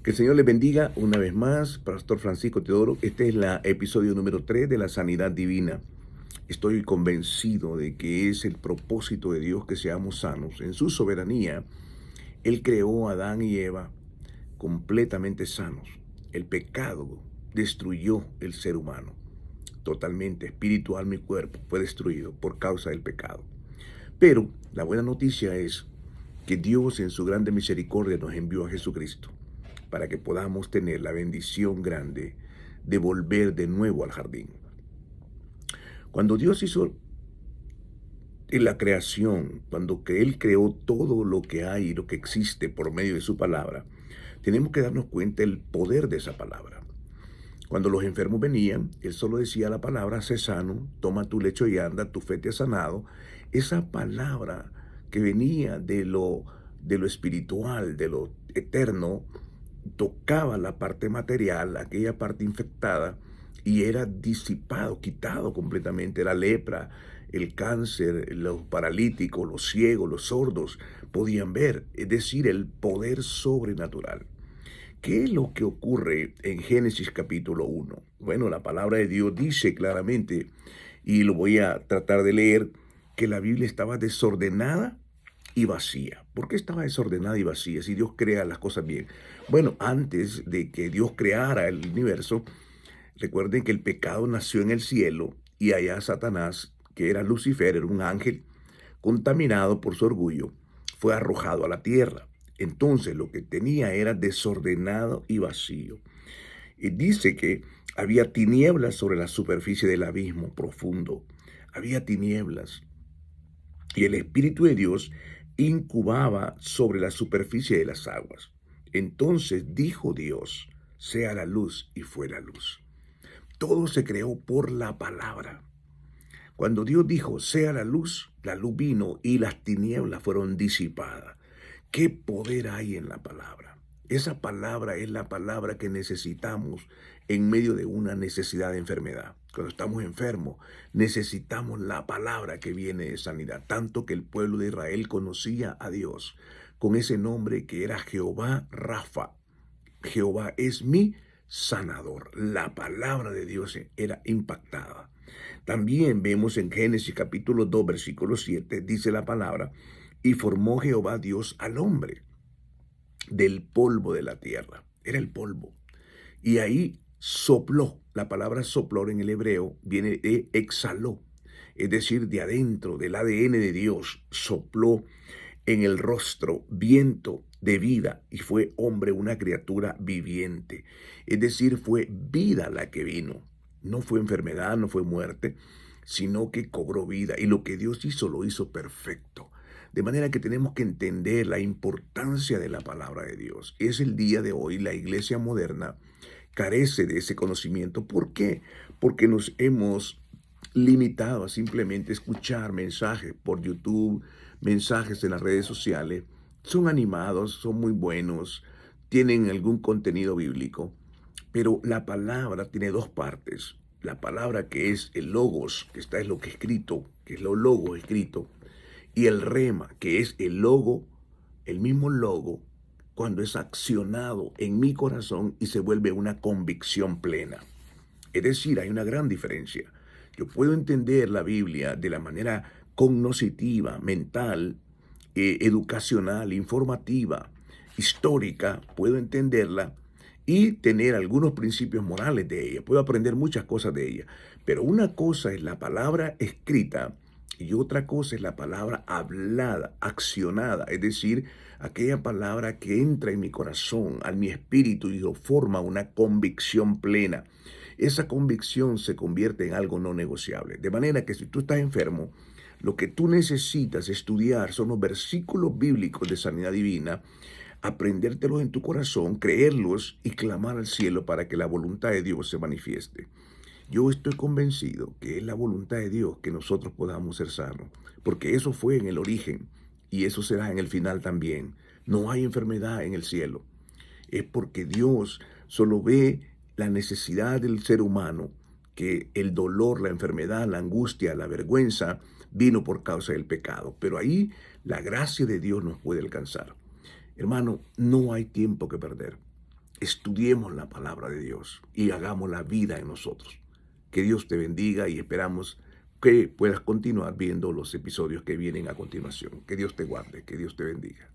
Que el Señor les bendiga una vez más, Pastor Francisco Teodoro. Este es el episodio número 3 de la sanidad divina. Estoy convencido de que es el propósito de Dios que seamos sanos. En su soberanía, Él creó a Adán y Eva completamente sanos. El pecado destruyó el ser humano. Totalmente, espíritu, alma y cuerpo fue destruido por causa del pecado. Pero la buena noticia es que Dios en su grande misericordia nos envió a Jesucristo para que podamos tener la bendición grande de volver de nuevo al jardín. Cuando Dios hizo en la creación, cuando Él creó todo lo que hay y lo que existe por medio de su palabra, tenemos que darnos cuenta del poder de esa palabra. Cuando los enfermos venían, Él solo decía la palabra: sé sano, toma tu lecho y anda, tu fe te ha sanado. Esa palabra que venía de lo espiritual, de lo eterno, tocaba la parte material, aquella parte infectada, y era disipado, quitado completamente. La lepra, el cáncer, los paralíticos, los ciegos, los sordos podían ver, es decir, el poder sobrenatural. ¿Qué es lo que ocurre en Génesis capítulo 1? Bueno, la palabra de Dios dice claramente, y lo voy a tratar de leer, que la Biblia estaba desordenada y vacía. ¿Por qué estaba desordenada y vacía si Dios crea las cosas bien? Bueno, antes de que Dios creara el universo, recuerden que el pecado nació en el cielo y allá Satanás, que era Lucifer, era un ángel contaminado por su orgullo, fue arrojado a la tierra. Entonces lo que tenía era desordenado y vacío. Y dice que había tinieblas sobre la superficie del abismo profundo. Había tinieblas. Y el Espíritu de Dios incubaba sobre la superficie de las aguas. Entonces dijo Dios: sea la luz, y fue la luz. Todo se creó por la palabra. Cuando Dios dijo sea la luz vino y las tinieblas fueron disipadas. ¿Qué poder hay en la palabra? Esa palabra es la palabra que necesitamos en medio de una necesidad de enfermedad. Cuando estamos enfermos, necesitamos la palabra que viene de sanidad. Tanto que el pueblo de Israel conocía a Dios con ese nombre que era Jehová Rafa. Jehová es mi sanador. La palabra de Dios era impactada. También vemos en Génesis capítulo 2, versículo 7, dice la palabra: y formó Jehová Dios al hombre del polvo de la tierra. Era el polvo. Y ahí sopló. La palabra sopló en el hebreo viene de exhaló. Es decir, de adentro, del ADN de Dios, sopló en el rostro viento de vida y fue hombre, una criatura viviente. Es decir, fue vida la que vino. No fue enfermedad, no fue muerte, sino que cobró vida. Y lo que Dios hizo, lo hizo perfecto. De manera que tenemos que entender la importancia de la palabra de Dios. Es el día de hoy, la iglesia moderna carece de ese conocimiento. ¿Por qué? Porque nos hemos limitado a simplemente escuchar mensajes por YouTube, mensajes en las redes sociales. Son animados, son muy buenos, tienen algún contenido bíblico, pero la palabra tiene dos partes. La palabra que es el logos, que está es lo que escrito, que es lo logo escrito, y el rema, que es el logo, el mismo logo, cuando es accionado en mi corazón y se vuelve una convicción plena. Es decir, hay una gran diferencia. Yo puedo entender la Biblia de la manera cognoscitiva, mental, educacional, informativa, histórica, puedo entenderla y tener algunos principios morales de ella. Puedo aprender muchas cosas de ella. Pero una cosa es la palabra escrita y otra cosa es la palabra hablada, accionada, es decir, aquella palabra que entra en mi corazón, a mi espíritu y lo forma una convicción plena. Esa convicción se convierte en algo no negociable. De manera que si tú estás enfermo, lo que tú necesitas estudiar son los versículos bíblicos de sanidad divina, aprendértelos en tu corazón, creerlos y clamar al cielo para que la voluntad de Dios se manifieste. Yo estoy convencido que es la voluntad de Dios que nosotros podamos ser sanos, porque eso fue en el origen y eso será en el final también. No hay enfermedad en el cielo. Es porque Dios solo ve la necesidad del ser humano, que el dolor, la enfermedad, la angustia, la vergüenza vino por causa del pecado. Pero ahí la gracia de Dios nos puede alcanzar. Hermano, no hay tiempo que perder. estudiemos la palabra de Dios y hagamos la vida en nosotros. Que Dios te bendiga y esperamos que puedas continuar viendo los episodios que vienen a continuación. Que Dios te guarde, que Dios te bendiga.